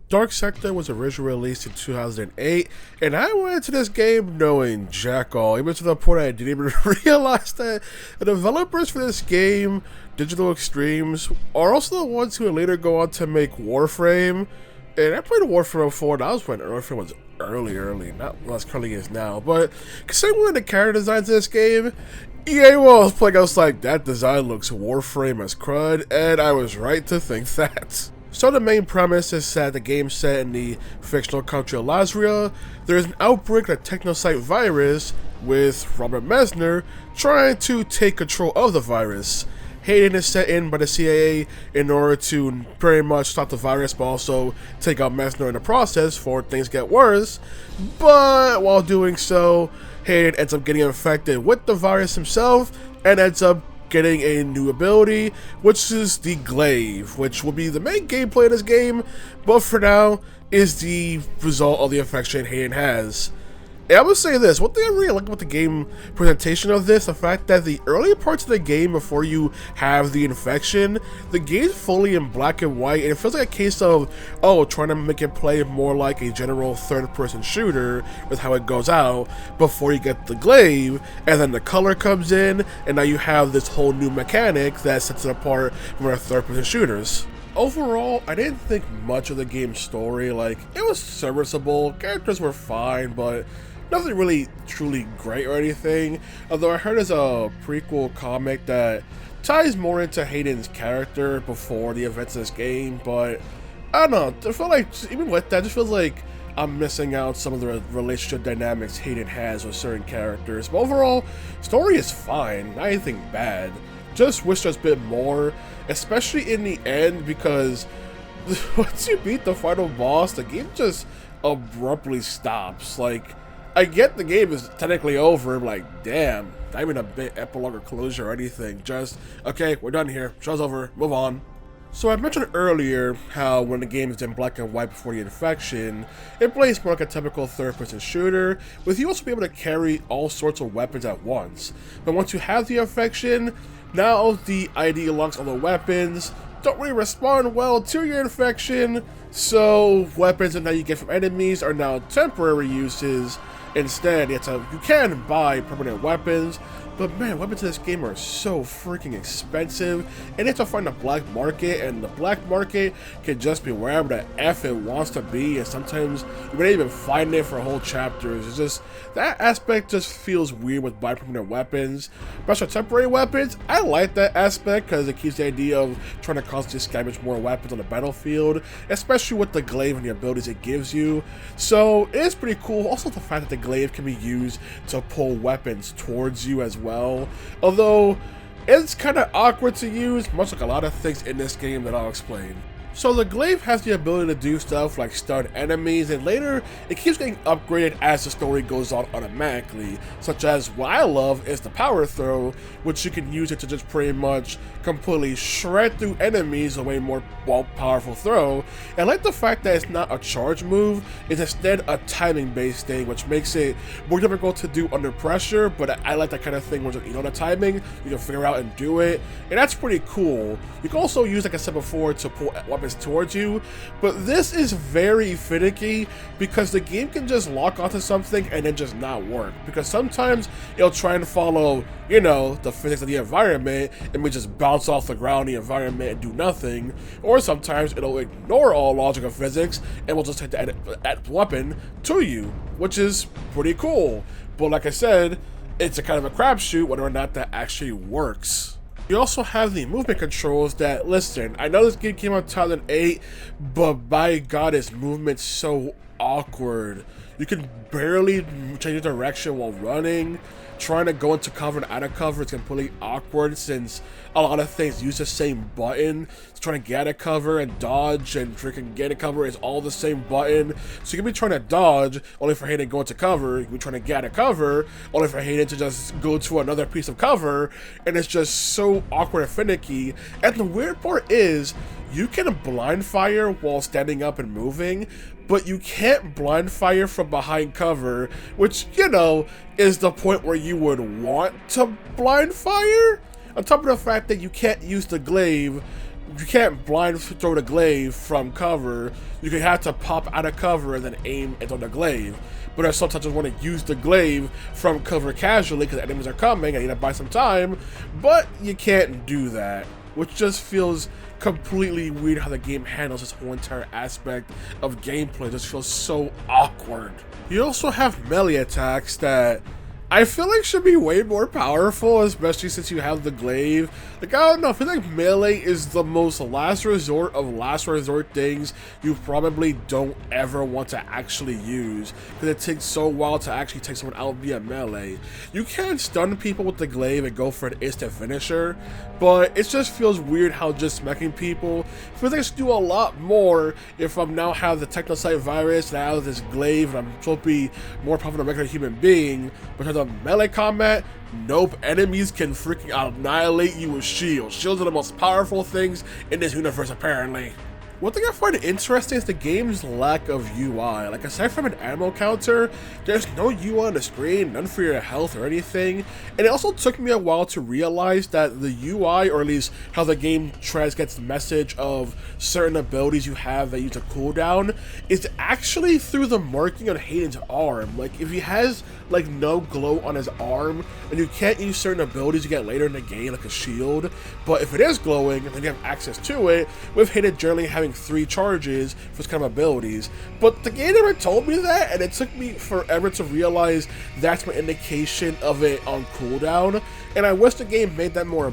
Dark Sector was originally released in 2008, and I went into this game knowing jack all, even to the point I didn't even realize that the developers for this game, Digital Extremes, are also the ones who would later go on to make Warframe. And I played Warframe before, and that was when Warframe was early, not as currently is now. But considering the character designs in this game, EA was playing, I was like, that design looks Warframe as crud, and I was right to think that. So the main premise is that the game set in the fictional country of Lazria, there is an outbreak of a technocyte virus with Robert Mezner trying to take control of the virus. Hayden is set in by the CIA in order to pretty much stop the virus, but also take out Mensik in the process before things get worse. But while doing so, Hayden ends up getting infected with the virus himself and ends up getting a new ability, which is the Glaive, which will be the main gameplay of this game, but for now is the result of the infection Hayden has. And I would say this, one thing I really like about the game presentation of this, the fact that the early parts of the game before you have the infection, the game's fully in black and white, and it feels like a case of, trying to make it play more like a general third-person shooter with how it goes out before you get the Glaive, and then the color comes in, and now you have this whole new mechanic that sets it apart from our third-person shooters. Overall, I didn't think much of the game's story. Like, it was serviceable, characters were fine, but nothing really truly great or anything. Although I heard there's a prequel comic that ties more into Hayden's character before the events of this game, but I don't know, I feel like even with that, it just feels like I'm missing out some of the relationship dynamics Hayden has with certain characters. But overall, story is fine, not anything bad. Just wish there's a bit more, especially in the end, because once you beat the final boss, the game just abruptly stops. Like, I get the game is technically over, I'm like, damn, not even a bit epilogue or closure or anything, just, okay, we're done here, show's over, move on. So I mentioned earlier how when the game is in black and white before the infection, it plays more like a typical third-person shooter, with you also be able to carry all sorts of weapons at once. But once you have the infection, now the ID locks on the weapons don't really respond well to your infection, so weapons that now you get from enemies are now temporary uses. Instead, you can buy permanent weapons, but man, weapons in this game are so freaking expensive, and you have to find the black market, and the black market can just be wherever the F it wants to be, and sometimes you may even find it for whole chapters. It's just, that aspect just feels weird with buying permanent weapons. But for temporary weapons, I like that aspect because it keeps the idea of trying to constantly scavenge more weapons on the battlefield, especially with the Glaive and the abilities it gives you. So it is pretty cool. Also the fact that the Glaive can be used to pull weapons towards you as well, although it's kind of awkward to use, much like a lot of things in this game that I'll explain. So the Glaive has the ability to do stuff like stun enemies, and later it keeps getting upgraded as the story goes on automatically, such as what I love is the power throw, which you can use it to just pretty much completely shred through enemies, a way more powerful throw. And I like the fact that it's not a charge move, it's instead a timing based thing, which makes it more difficult to do under pressure, but I like that kind of thing where you know the timing, you can figure out and do it, and that's pretty cool. You can also use, like I said before, to pull weapons towards you, but this is very finicky because the game can just lock onto something and then just not work, because sometimes it'll try and follow, you know, the physics of the environment and we just bounce off the ground in the environment and do nothing, or sometimes it'll ignore all logic of physics and will just take that weapon to you, which is pretty cool. But like I said, it's a kind of a crapshoot whether or not that actually works. You also have the movement controls that, listen, I know this game came out in 2008, but by God, its movement's so awkward. You can barely change the direction while running. Trying to go into cover and out of cover is completely awkward since a lot of things use the same button. Trying to get out of cover and dodge and freaking get out of cover is all the same button. So you can be trying to dodge only for Hayden to go into cover. You can be trying to get out of cover only for Hayden to just go to another piece of cover. And it's just so awkward and finicky. And the weird part is you can blind fire while standing up and moving, but you can't blind fire from behind cover, which, you know, is the point where you would want to blind fire. On top of the fact that you can't use the Glaive you can't blind throw the glaive from cover. You can have to pop out of cover and then aim and throw the glaive. But there's sometimes I want to use the glaive from cover casually because enemies are coming. I need to buy some time, but you can't do that, which just feels completely weird how the game handles this whole entire aspect of gameplay. It just feels so awkward. You also have melee attacks that I feel like should be way more powerful, especially since you have the glaive. Like, I don't know, I feel like melee is the most last resort of last resort things you probably don't ever want to actually use, because it takes so while to actually take someone out via melee. You can stun people with the glaive and go for an instant finisher, but it just feels weird how just smacking people feels like I should do a lot more if I'm now have the Technocyte virus and I have this glaive and I'm supposed to be more powerful than a regular human being. But the melee combat, nope, enemies can freaking annihilate you with shields. Shields are the most powerful things in this universe, apparently. One thing I find interesting is the game's lack of UI. Like, aside from an ammo counter, there's no UI on the screen, none for your health or anything. And it also took me a while to realize that the UI, or at least how the game tries to get the message of certain abilities you have that use a cooldown, is actually through the marking on Hayden's arm. Like, if he has like no glow on his arm, and you can't use certain abilities you get later in the game, like a shield, but if it is glowing, then you have access to it, with Hayden generally having 3 charges for this kind of abilities. But the game never told me that, and it took me forever to realize that's my indication of it on cooldown, and I wish the game made that more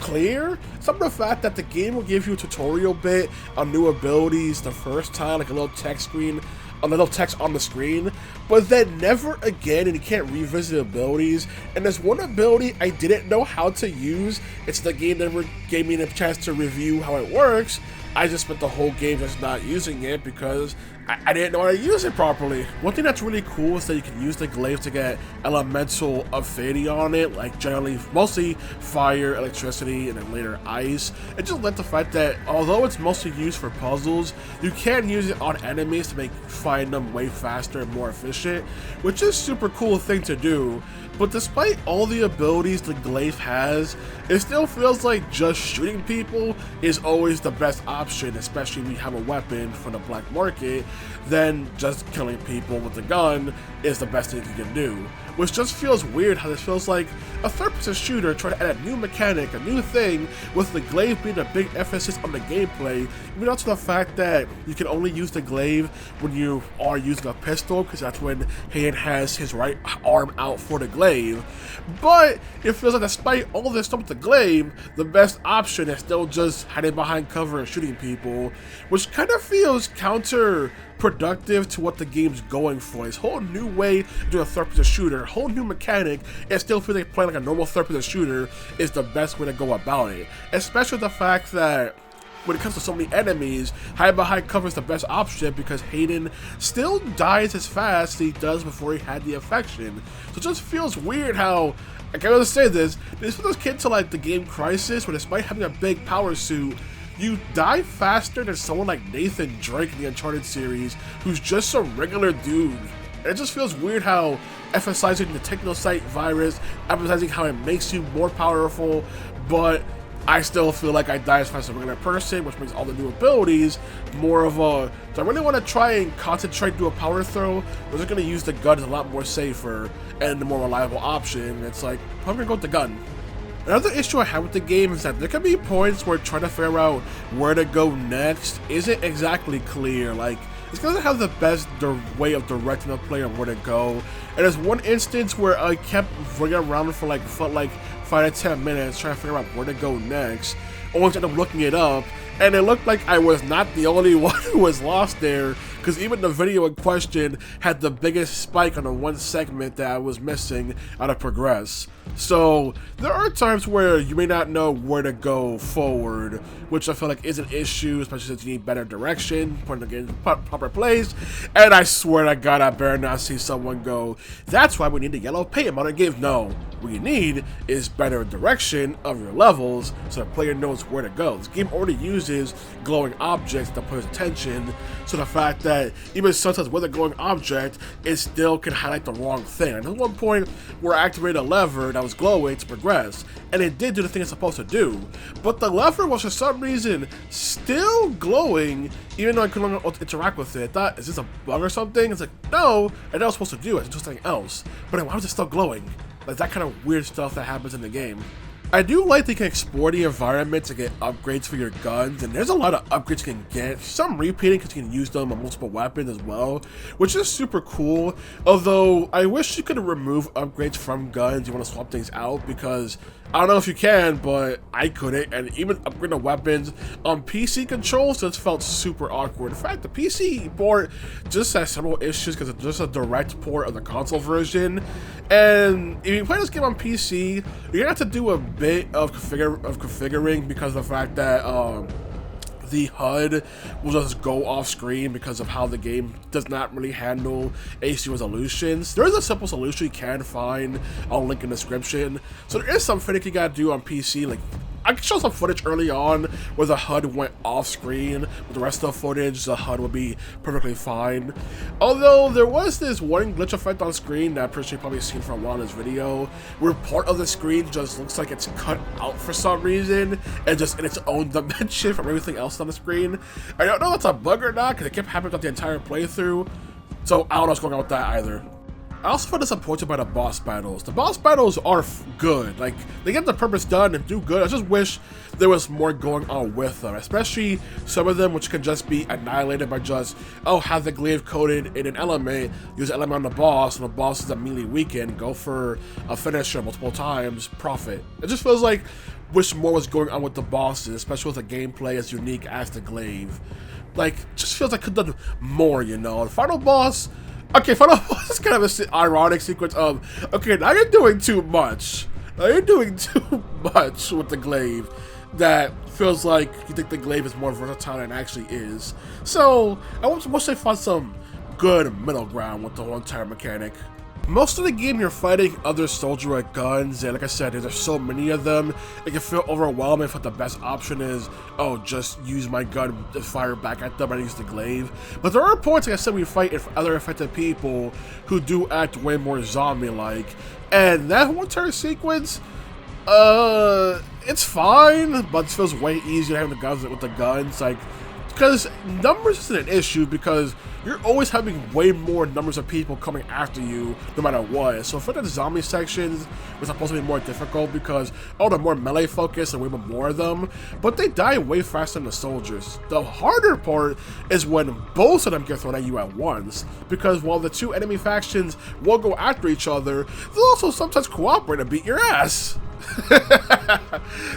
clear. Some of the fact that the game will give you a tutorial bit on new abilities the first time, like a little text screen, a little text on the screen, but then never again, and you can't revisit abilities. And there's one ability I didn't know how to use. It's the game never gave me a chance to review how it works. I just spent the whole game just not using it because I didn't know how to use it properly. One thing that's really cool is that you can use the glaive to get elemental affinity on it, like generally mostly fire, electricity, and then later ice. It just led to the fact that although it's mostly used for puzzles, you can use it on enemies to find them way faster and more efficient, which is a super cool thing to do. But despite all the abilities the glaive has, it still feels like just shooting people is always the best option, especially when you have a weapon from the black market. Then just killing people with a gun is the best thing you can do. Which just feels weird how this feels like a third-person shooter trying to add a new mechanic, a new thing, with the glaive being a big emphasis on the gameplay, even down to the fact that you can only use the glaive when you are using a pistol, because that's when Hayden has his right arm out for the glaive. But it feels like despite all this stuff with the glaive, the best option is still just hiding behind cover and shooting people, which kind of feels counterproductive to what the game's going for. This whole new way to do a third-person shooter, whole new mechanic, and still feel like playing like a normal third-person shooter is the best way to go about it. Especially the fact that when it comes to so many enemies, hide behind cover is the best option because Hayden still dies as fast as he does before he had the infection. So it just feels weird how, I gotta say this was akin to like the game Crisis, where despite having a big power suit, you die faster than someone like Nathan Drake in the Uncharted series, who's just a regular dude. And it just feels weird how emphasizing the Technocyte virus, emphasizing how it makes you more powerful, but I still feel like I die as fast as a regular person, which makes all the new abilities more of a, do I really want to try and concentrate, do a power throw, or is it going to use the gun as a lot more safer and a more reliable option? And it's like, I'm going to go with the gun. Another issue I have with the game is that there can be points where trying to figure out where to go next isn't exactly clear. Like, it's going to have the best way of directing the player where to go. And there's one instance where I kept running around for like 5 to 10 minutes trying to figure out where to go next, only to end up looking it up, and it looked like I was not the only one who was lost there, because even the video in question had the biggest spike on the one segment that I was missing out of progress. So there are times where you may not know where to go forward, which I feel like is an issue, especially since you need better direction, putting the game in proper place. And I swear to God, I better not see someone go, that's why we need the yellow paint modern game. No, what you need is better direction of your levels so the player knows knows where to go. This game already uses glowing objects to put his attention, so the fact that even sometimes with a glowing object, it still can highlight the wrong thing. And at one point, where I activated a lever that was glowing to progress, and it did do the thing it's supposed to do, but the lever was for some reason still glowing, even though I couldn't interact with it. I thought, is this a bug or something? It's like, no, and that was supposed to do it, it's just something else. But then why was it still glowing? Like that kind of weird stuff that happens in the game. I do like that you can explore the environment to get upgrades for your guns, and there's a lot of upgrades you can get. Some repeating because you can use them on multiple weapons as well, which is super cool. Although, I wish you could remove upgrades from guns. You want to swap things out, because I don't know if you can, but I couldn't, and even upgrading weapons on PC controls just felt super awkward. In fact, the PC port just has several issues because it's just a direct port of the console version, and if you play this game on PC, you're gonna have to do a bit of configuring because of the fact that the HUD will just go off screen because of how the game does not really handle HD resolutions. There is a simple solution you can find. I'll link in the description. So there is some fitting you gotta do on PC. Like, I can show some footage early on where the HUD went off screen. With the rest of the footage, the HUD would be perfectly fine. Although there was this one glitch effect on screen that I'm pretty sure you've probably seen for a while in this video, where part of the screen just looks like it's cut out for some reason and just in its own dimension from everything else on the screen. I don't know if that's a bug or not because it kept happening throughout the entire playthrough. So I don't know what's going on with that either. I also feel disappointed by the boss battles. The boss battles are good. Like, they get the purpose done and do good. I just wish there was more going on with them, especially some of them which can just be annihilated by just, oh, have the glaive coated in an element, use an element on the boss, and the boss is immediately weakened, go for a finisher multiple times, profit. It just feels like wish more was going on with the bosses, especially with the gameplay as unique as the glaive. Like, just feels like I could have done more, you know. The final boss, okay, final boss is kind of an ironic sequence of, okay, now you're doing too much. Now you're doing too much with the glaive that feels like you think the glaive is more versatile than it actually is. So, I wish they found some good middle ground with the whole entire mechanic. Most of the game you're fighting other soldiers with guns, and like I said, there's so many of them, it can feel overwhelming if the best option is, oh, just use my gun to fire back at them and use the glaive. But there are points, like I said, we fight other affected people who do act way more zombie-like, and that whole entire sequence, it's fine, but it feels way easier having the guns with the guns, like, because numbers isn't an issue because you're always having way more numbers of people coming after you no matter what. So for the zombie sections, it's supposed to be more difficult because, oh, they're more melee focused and way more of them, but they die way faster than the soldiers. The harder part is when both of them get thrown at you at once, because while the two enemy factions will go after each other, they'll also sometimes cooperate and beat your ass.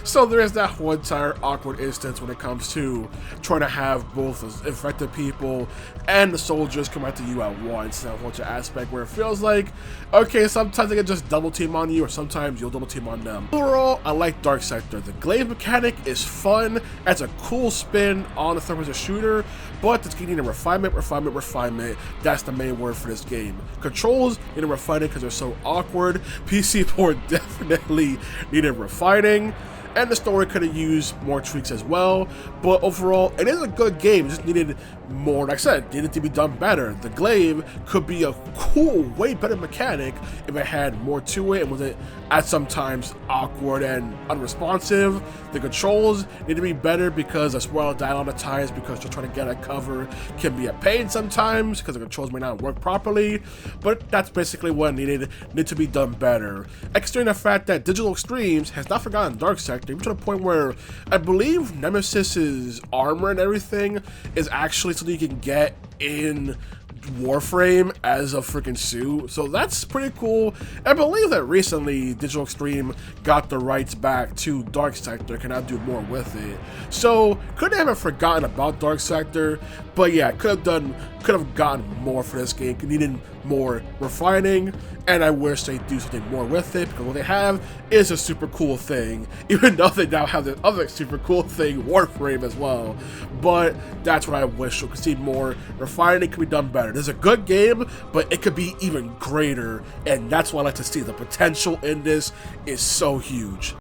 So there is that whole entire awkward instance when it comes to trying to have both infected people and the soldiers come after you at once. That whole aspect where it feels like, okay, sometimes they can just double team on you, or sometimes you'll double team on them. Overall, I like Dark Sector. The glaive mechanic is fun, adds a cool spin on the third-person shooter, but it's getting a refinement. That's the main word for this game. Controls need a refining because they're so awkward. PC port definitely needed refining, and the story could have used more tweaks as well, but overall it is a good game. It just needed more, like I said, needed to be done better. The glaive could be a cool, way better mechanic if it had more to it and wasn't at sometimes awkward and unresponsive. The controls need to be better because I swear I'll die a lot of times because just trying to get a cover can be a pain sometimes because the controls may not work properly, but that's basically what needed to be done better. Considering the fact that Digital Extremes has not forgotten Dark Sector, even to the point where I believe Nemesis's armor and everything is actually something you can get in Warframe as a freaking suit, so that's pretty cool. I believe that recently Digital Extreme got the rights back to Dark Sector, can now do more with it. So couldn't have forgotten about Dark Sector, but yeah, could have gotten more for this game. Needed more refining, and I wish they do something more with it because what they have is a super cool thing, even though they now have the other super cool thing, Warframe, as well. But that's what I wish. We could see more refining, could be done better. This is a good game, but it could be even greater, and that's what I like to see. The potential in this is so huge.